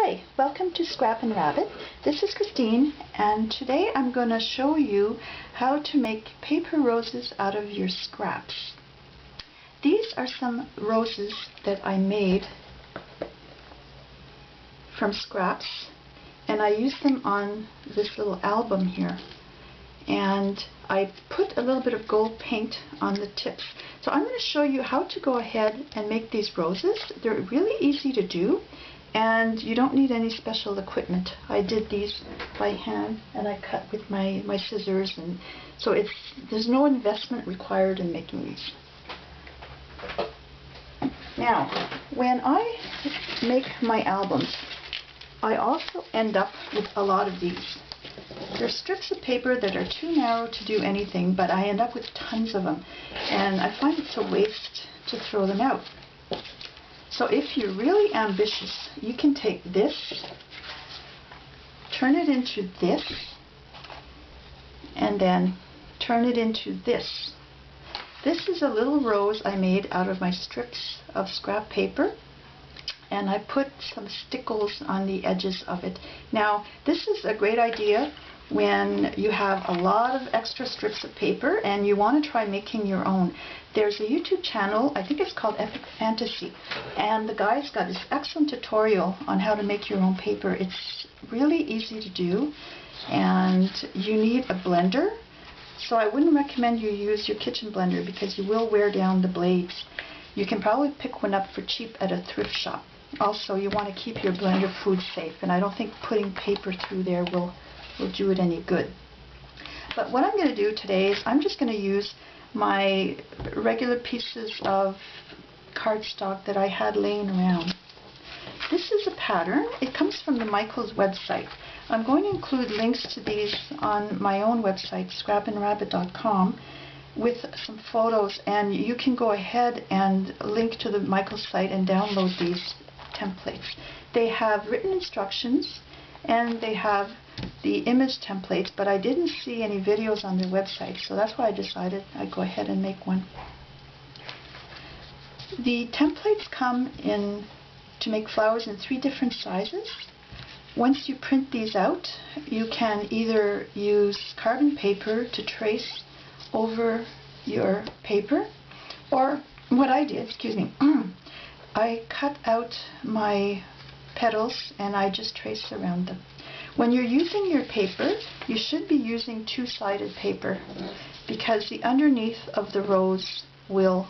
Hi, welcome to Scrap and Rabbit. This is Christine, and today I'm going to show you how to make paper roses out of your scraps. These are some roses that I made from scraps, and I used them on this little album here. And I put a little bit of gold paint on the tips. So I'm going to show you how to go ahead and make these roses. They're really easy to do, and you don't need any special equipment. I did these by hand, and I cut with my scissors, and so there's no investment required in making these. Now, when I make my albums, I also end up with a lot of these. There's strips of paper that are too narrow to do anything, but I end up with tons of them, and I find it's a waste to throw them out. So if you're really ambitious, you can take this, turn it into this, and then turn it into this. This is a little rose I made out of my strips of scrap paper, and I put some stickles on the edges of it. Now, this is a great idea when you have a lot of extra strips of paper and you want to try making your own. There's a YouTube channel, I think it's called Epic Fantasy, and the guy's got this excellent tutorial on how to make your own paper. It's really easy to do, and you need a blender. So I wouldn't recommend you use your kitchen blender because you will wear down the blades. You can probably pick one up for cheap at a thrift shop. Also, you want to keep your blender food safe, and I don't think putting paper through there will do it any good. But what I'm going to do today is I'm just going to use my regular pieces of cardstock that I had laying around. This is a pattern. It comes from the Michaels website. I'm going to include links to these on my own website, scrapandrabbit.com, with some photos, and you can go ahead and link to the Michaels site and download these templates. They have written instructions and they have the image templates, but I didn't see any videos on their website, so that's why I decided I'd go ahead and make one. The templates come in to make flowers in 3 different sizes. Once you print these out, you can either use carbon paper to trace over your paper, or what I did, I cut out my petals and I just traced around them. When you're using your paper, you should be using 2-sided paper because the underneath of the rose will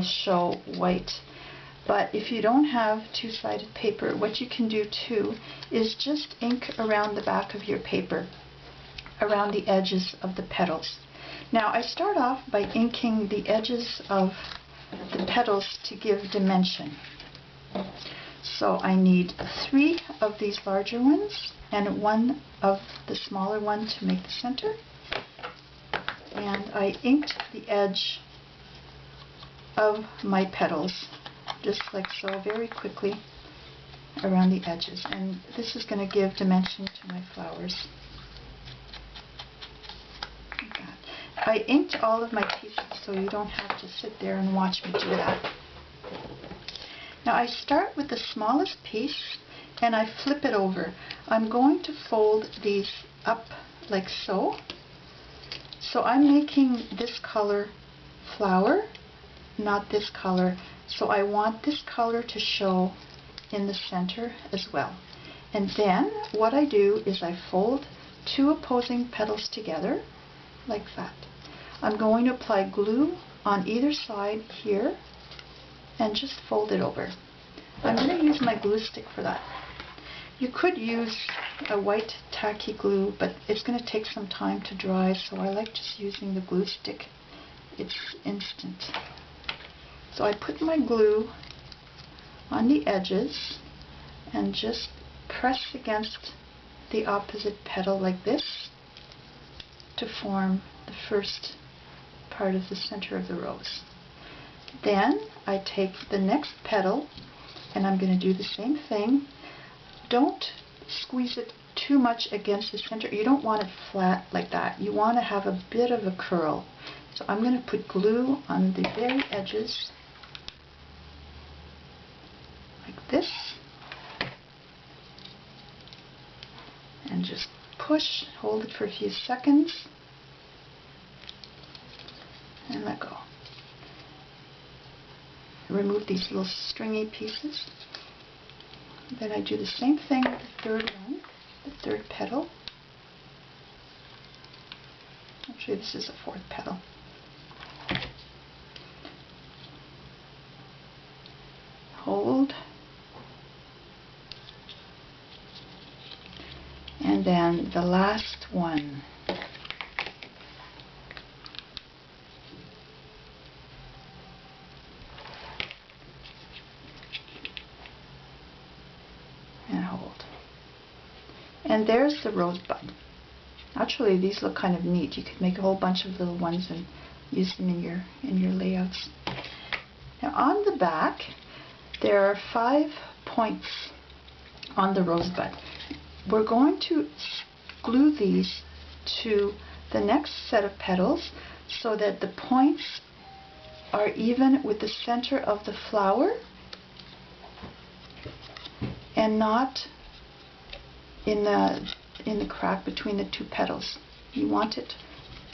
show white. But if you don't have 2-sided paper, what you can do too is just ink around the back of your paper, around the edges of the petals. Now, I start off by inking the edges of the petals to give dimension. So I need 3 of these larger ones and 1 of the smaller one to make the center. And I inked the edge of my petals, just like so, very quickly around the edges. And this is going to give dimension to my flowers. I inked all of my pieces so you don't have to sit there and watch me do that. Now I start with the smallest piece and I flip it over. I'm going to fold these up like so. So I'm making this color flower, not this color. So I want this color to show in the center as well. And then what I do is I fold 2 opposing petals together like that. I'm going to apply glue on either side here and just fold it over. I'm going to use my glue stick for that. You could use a white tacky glue, but it's going to take some time to dry, so I like just using the glue stick. It's instant. So I put my glue on the edges and just press against the opposite petal like this to form the first part of the center of the rose. Then I take the next petal and I'm going to do the same thing. Don't squeeze it too much against the center. You don't want it flat like that. You want to have a bit of a curl. So I'm going to put glue on the very edges like this. and just push, hold it for a few seconds, and let go. Remove these little stringy pieces. Then I do the same thing with the third one, the third petal. Actually, this is the fourth petal. Hold. And then the last one. And hold. And there's the rosebud. Actually, these look kind of neat. You could make a whole bunch of little ones and use them in your layouts. Now on the back, there are 5 points on the rosebud. We're going to glue these to the next set of petals so that the points are even with the center of the flower and not in the crack between the two petals. You want it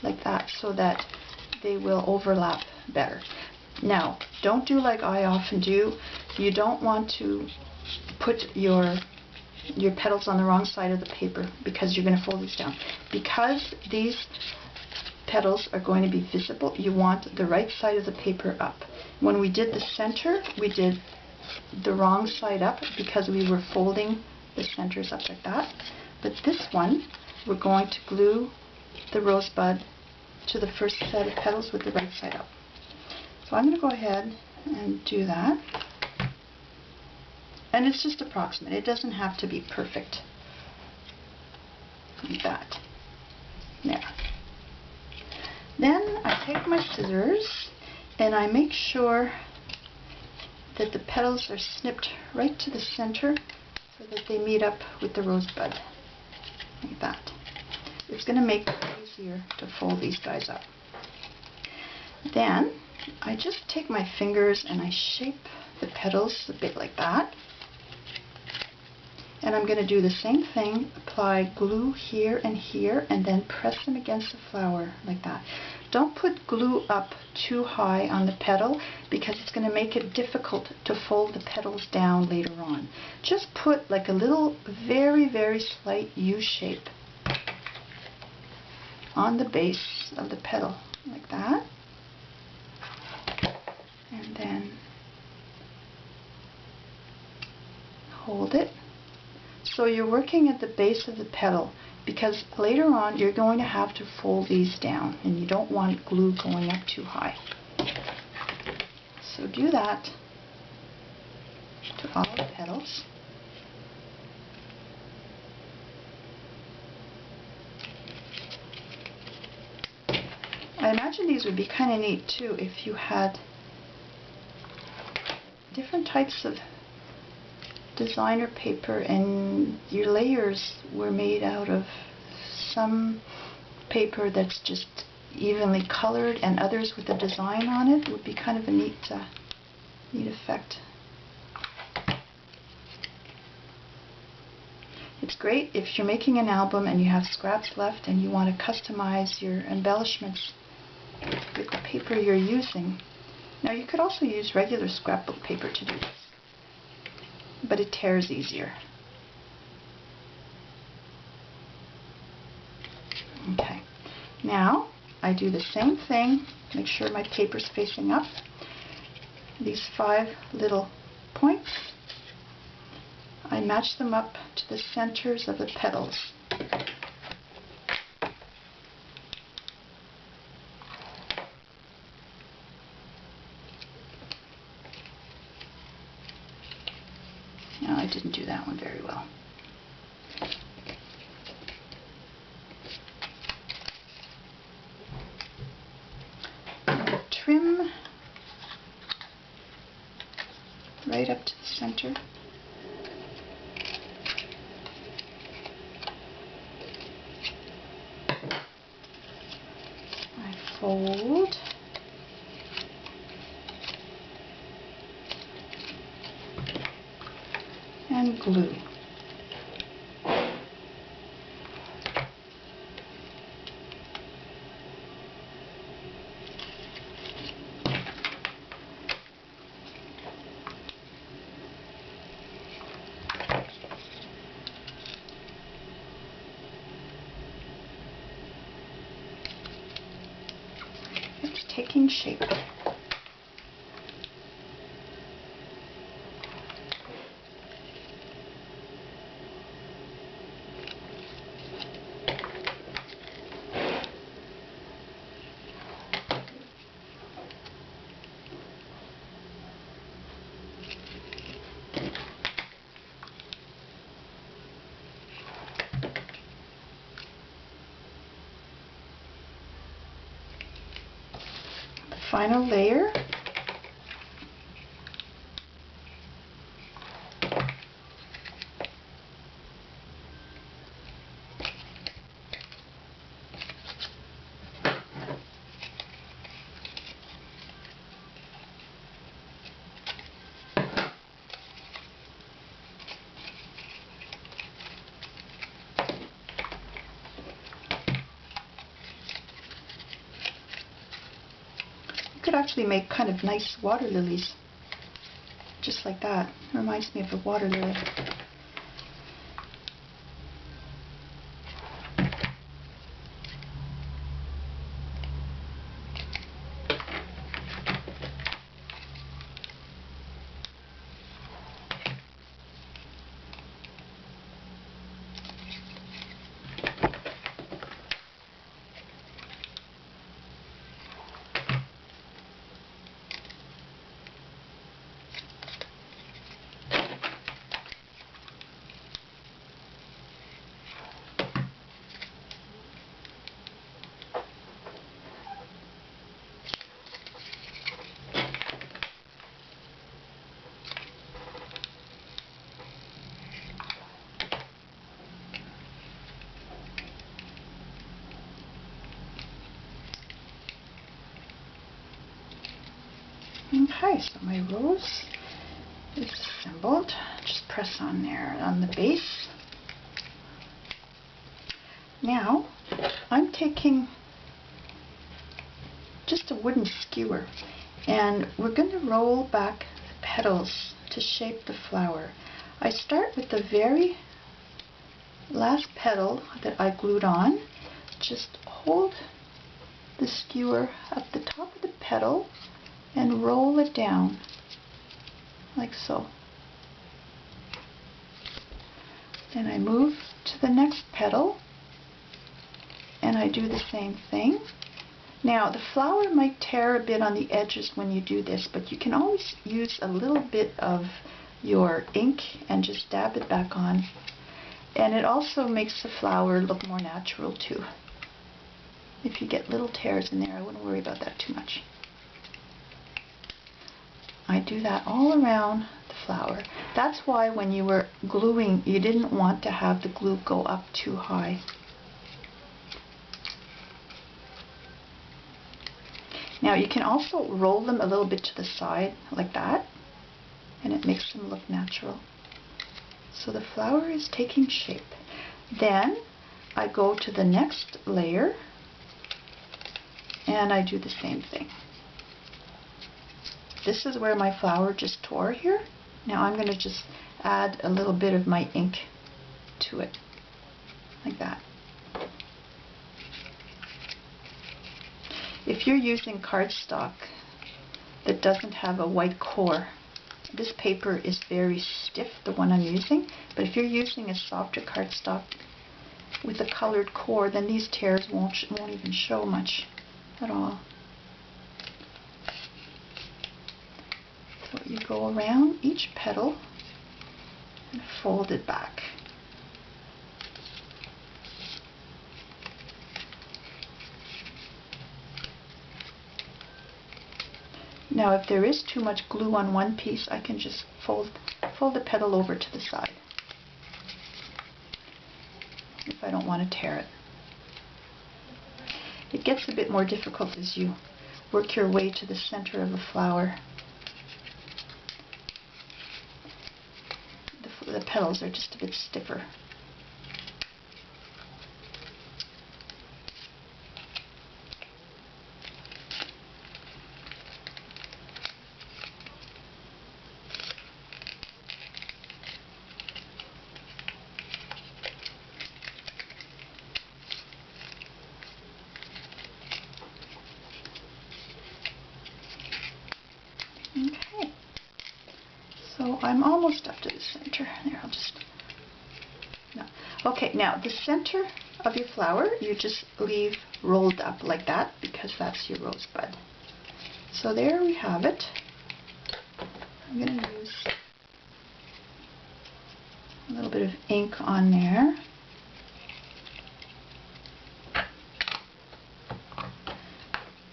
like that so that they will overlap better. Now, don't do like I often do. You don't want to put your petals on the wrong side of the paper because you're going to fold these down. Because these petals are going to be visible, you want the right side of the paper up. When we did the center, we did the wrong side up because we were folding the centers up like that. But this one, we're going to glue the rosebud to the first set of petals with the right side up. So I'm going to go ahead and do that. And it's just approximate. It doesn't have to be perfect. Like that. There. Then I take my scissors and I make sure that the petals are snipped right to the center so that they meet up with the rosebud. Like that. It's going to make it easier to fold these guys up. Then I just take my fingers and I shape the petals a bit like that. And I'm going to do the same thing, apply glue here, and then press them against the flower like that. Don't put glue up too high on the petal because it's going to make it difficult to fold the petals down later on. Just put like a little very, very slight U shape on the base of the petal like that. And then hold it. So you're working at the base of the petal because later on you're going to have to fold these down and you don't want glue going up too high. So do that to all the petals. I imagine these would be kind of neat too if you had different types of designer paper and your layers were made out of some paper that's just evenly colored and others with a design on it. Would be kind of a neat effect. It's great if you're making an album and you have scraps left and you want to customize your embellishments with the paper you're using. Now you could also use regular scrapbook paper to do this, but it tears easier. Okay, now I do the same thing, make sure my paper's facing up. These 5 little points, I match them up to the centers of the petals. No, I didn't do that one very well. Trim right up to the center. I fold. And glue. taking shape. Final layer. Could actually make kind of nice water lilies, just like that. It reminds me of a water lily. Okay, so my rose is assembled. Just press on there on the base. Now I'm taking just a wooden skewer and we're going to roll back the petals to shape the flower. I start with the very last petal that I glued on. Just hold the skewer at the top of the petal and roll it down like so. Then I move to the next petal and I do the same thing. Now the flower might tear a bit on the edges when you do this, but you can always use a little bit of your ink and just dab it back on, and it also makes the flower look more natural too. If you get little tears in there, I wouldn't worry about that too much. I do that all around the flower. That's why when you were gluing, you didn't want to have the glue go up too high. Now you can also roll them a little bit to the side like that, and it makes them look natural. So the flower is taking shape. Then I go to the next layer and I do the same thing. This is where my flower just tore here. Now I'm going to just add a little bit of my ink to it, like that. If you're using cardstock that doesn't have a white core, this paper is very stiff, the one I'm using, but if you're using a softer cardstock with a colored core, then these tears won't even show much at all. So you go around each petal and fold it back. Now if there is too much glue on one piece, I can just fold the petal over to the side if I don't want to tear it. It gets a bit more difficult as you work your way to the center of the flower. The petals are just a bit stiffer. I'm almost up to the center. There, I'll just... No. Okay, now the center of your flower, you just leave rolled up like that because that's your rosebud. So there we have it. I'm going to use a little bit of ink on there.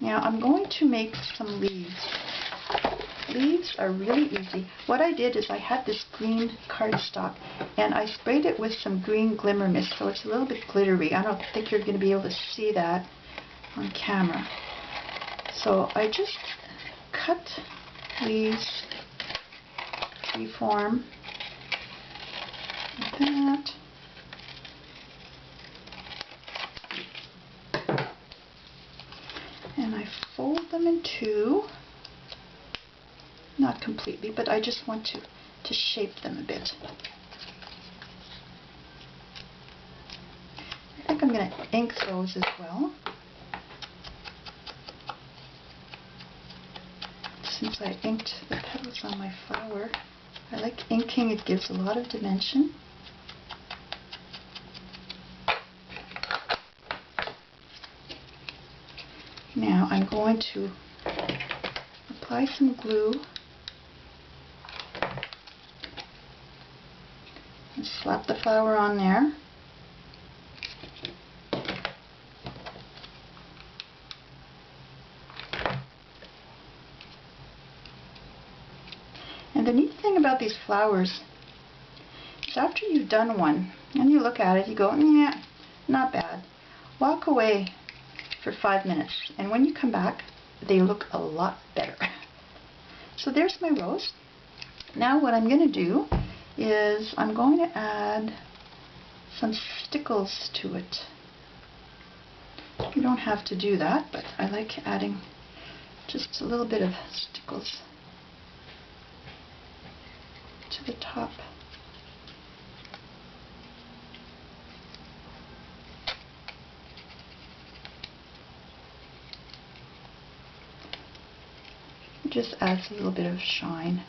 Now I'm going to make some leaves. Leaves are really easy. What I did is I had this green cardstock and I sprayed it with some green glimmer mist, so it's a little bit glittery. I don't think you're going to be able to see that on camera. So I just cut leaves, freeform, like that. And I fold them in two. Not completely, but I just want to shape them a bit. I think I'm going to ink those as well. Since I inked the petals on my flower, I like inking. It gives a lot of dimension. Now I'm going to apply some glue and slap the flower on there. And the neat thing about these flowers is after you've done one and you look at it, you go, yeah, not bad. Walk away for 5 minutes, and when you come back, they look a lot better. So there's my rose. Now what I'm going to do is I'm going to add some stickles to it. You don't have to do that, but I like adding just a little bit of stickles to the top. It just adds a little bit of shine.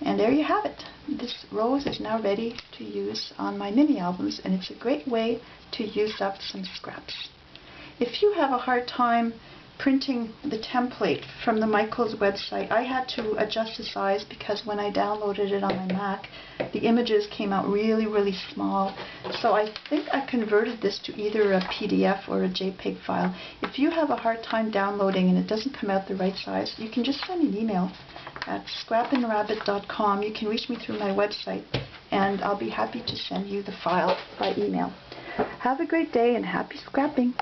And there you have it. This rose is now ready to use on my mini albums, and it's a great way to use up some scraps. If you have a hard time printing the template from the Michaels website, I had to adjust the size because when I downloaded it on my Mac, the images came out really, really small. So I think I converted this to either a PDF or a JPEG file. If you have a hard time downloading and it doesn't come out the right size, you can just send me an email at scrapinrabbit.com. You can reach me through my website, and I'll be happy to send you the file by email. Have a great day and happy scrapping.